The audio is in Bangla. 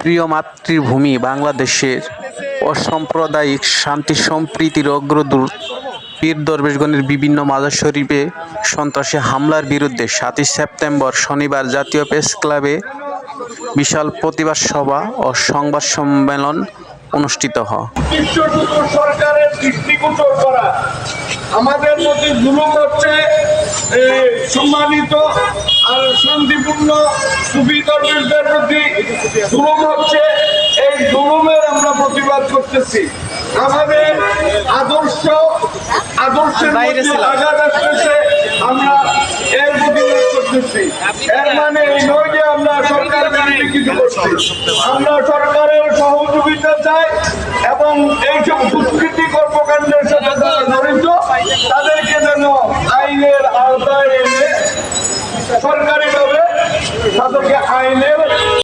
প্রিয় মাতৃভূমি বাংলাদেশের অসাম্প্রদায়িক শান্তি সম্প্রীতির অগ্রদূত পীর দরবেশগণের বিভিন্ন মাজার শরীফে সন্ত্রাসী হামলার বিরুদ্ধে ৭ই সেপ্টেম্বর শনিবার জাতীয় প্রেসক্লাবে বিশাল প্রতিবাদ সভা ও সংবাদ সম্মেলন অনুষ্ঠিত হয়। সরকারের দৃষ্টিগোচর করা আমাদের প্রতি জুলুম হচ্ছে, সম্মানিত আর শান্তিপূর্ণ সুফি দরবেশদের প্রতি জুলুম হচ্ছে। এই জুলুমের আমরা প্রতিবাদ করতেছি। আমাদের আদর্শের মধ্যে আঘাত আসতেছে, আমরা এর প্রতিবাদ করতেছি। এর মানে এই নয় যে আমরা সরকার বিরোধী কিছু করছি। আমরা সরকারের সহযোগিতা চাই এবং এইসব দুষ্কৃতি কর্মকাণ্ডের সাথে যারা জড়িত তাদেরকে যেন আইনের আওতায় এনে সরকারিভাবে তাদেরকে আইনের